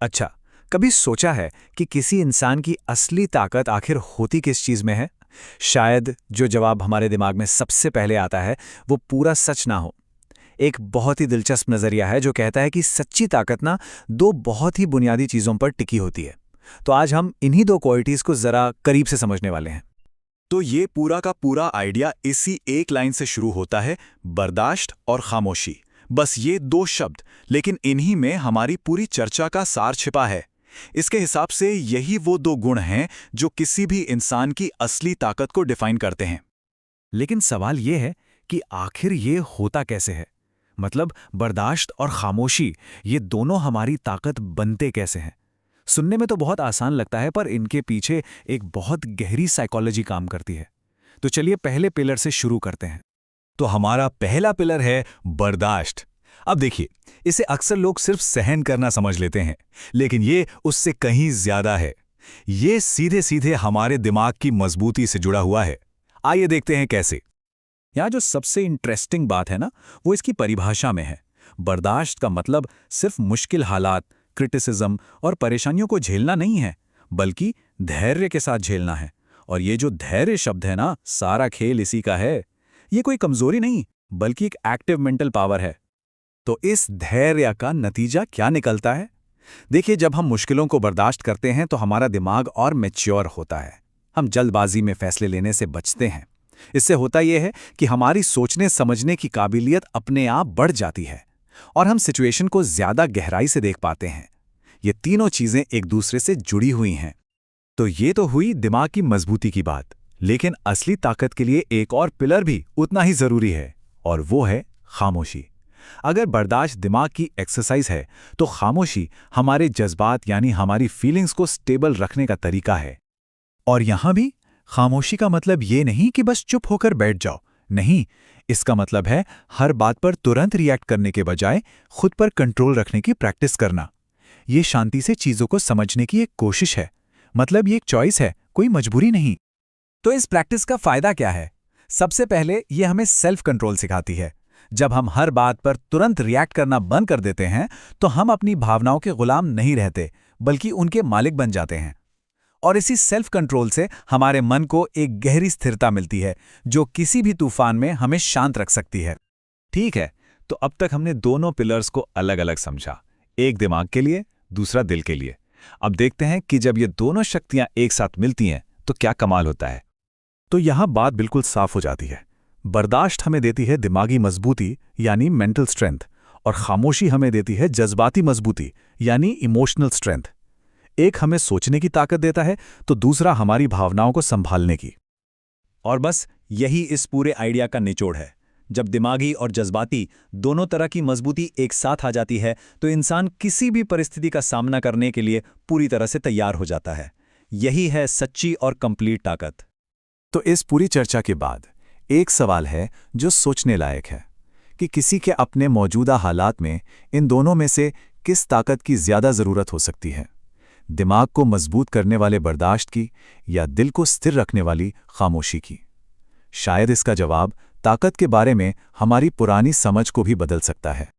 अच्छा, कभी सोचा है कि किसी इंसान की असली ताकत आखिर होती किस चीज़ में है? शायद जो जवाब हमारे दिमाग में सबसे पहले आता है, वो पूरा सच ना हो। एक बहुत ही दिलचस्प नज़रिया है जो कहता है कि सच्ची ताकत ना दो बहुत ही बुनियादी चीज़ों पर टिकी होती है। तो आज हम इन्हीं दो क्वालिटीज़ को ज़रा करीब से समझने वाले हैं। तो ये पूरा का पूरा आइडिया इसी एक लाइन से शुरू होता है, बर्दाश्त और खामोशी। बस ये दो शब्द, लेकिन इन्हीं में हमारी पूरी चर्चा का सार छिपा है। इसके हिसाब से यही वो दो गुण हैं जो किसी भी इंसान की असली ताकत को डिफाइन करते हैं। लेकिन सवाल ये है कि आखिर ये होता कैसे है? मतलब बर्दाश्त और खामोशी, ये दोनों हमारी ताकत बनते कैसे हैं? सुनने में तो बहुत आसान लगता है, पर इनके पीछे एक बहुत गहरी साइकोलॉजी काम करती है। तो चलिए पहले पिलर से शुरू करते हैं। तो हमारा पहला पिलर है बर्दाश्त। अब देखिए, इसे अक्सर लोग सिर्फ सहन करना समझ लेते हैं, लेकिन ये उससे कहीं ज्यादा है। ये सीधे सीधे हमारे दिमाग की मजबूती से जुड़ा हुआ है। आइए देखते हैं कैसे। यहाँ जो सबसे इंटरेस्टिंग बात है ना, वो इसकी परिभाषा में है। बर्दाश्त का मतलब सिर्फ मुश्किल हालात, क्रिटिसिज्म और परेशानियों को झेलना नहीं है, बल्कि धैर्य के साथ झेलना है। और ये जो धैर्य शब्द है ना, सारा खेल इसी का है। ये कोई कमजोरी नहीं, बल्कि एक एक्टिव मेंटल पावर है। तो इस धैर्य का नतीजा क्या निकलता है? देखिए, जब हम मुश्किलों को बर्दाश्त करते हैं तो हमारा दिमाग और मैच्योर होता है। हम जल्दबाजी में फैसले लेने से बचते हैं। इससे होता यह है कि हमारी सोचने समझने की काबिलियत अपने आप बढ़ जाती है और हम सिचुएशन को ज्यादा गहराई से देख पाते हैं। ये तीनों चीजें एक दूसरे से जुड़ी हुई हैं। तो ये तो हुई दिमाग की मजबूती की बात, लेकिन असली ताकत के लिए एक और पिलर भी उतना ही जरूरी है, और वो है खामोशी। अगर बर्दाश्त दिमाग की एक्सरसाइज है, तो खामोशी हमारे जज्बात यानी हमारी फीलिंग्स को स्टेबल रखने का तरीका है। और यहां भी खामोशी का मतलब ये नहीं कि बस चुप होकर बैठ जाओ। नहीं, इसका मतलब है हर बात पर तुरंत रिएक्ट करने के बजाय खुद पर कंट्रोल रखने की प्रैक्टिस करना। ये शांति से चीजों को समझने की एक कोशिश है। मतलब ये एक चॉइस है, कोई मजबूरी नहीं। तो इस प्रैक्टिस का फायदा क्या है? सबसे पहले ये हमें सेल्फ कंट्रोल सिखाती है। जब हम हर बात पर तुरंत रिएक्ट करना बंद कर देते हैं, तो हम अपनी भावनाओं के गुलाम नहीं रहते, बल्कि उनके मालिक बन जाते हैं। और इसी सेल्फ कंट्रोल से हमारे मन को एक गहरी स्थिरता मिलती है, जो किसी भी तूफान में हमें शांत रख सकती है। ठीक है, तो अब तक हमने दोनों पिलर्स को अलग अलग समझा, एक दिमाग के लिए, दूसरा दिल के लिए। अब देखते हैं कि जब ये दोनों शक्तियां एक साथ मिलती हैं तो क्या कमाल होता है। तो यहां बात बिल्कुल साफ हो जाती है। बर्दाश्त हमें देती है दिमागी मजबूती यानी मेंटल स्ट्रेंथ, और खामोशी हमें देती है जज्बाती मजबूती यानी इमोशनल स्ट्रेंथ। एक हमें सोचने की ताकत देता है, तो दूसरा हमारी भावनाओं को संभालने की। और बस यही इस पूरे आइडिया का निचोड़ है। जब दिमागी और जज्बाती दोनों तरह की मजबूती एक साथ आ जाती है, तो इंसान किसी भी परिस्थिति का सामना करने के लिए पूरी तरह से तैयार हो जाता है। यही है सच्ची और कंप्लीट ताकत। तो इस पूरी चर्चा के बाद एक सवाल है जो सोचने लायक है कि किसी के अपने मौजूदा हालात में इन दोनों में से किस ताकत की ज्यादा जरूरत हो सकती है? दिमाग को मजबूत करने वाले बर्दाश्त की, या दिल को स्थिर रखने वाली खामोशी की? शायद इसका जवाब ताकत के बारे में हमारी पुरानी समझ को भी बदल सकता है।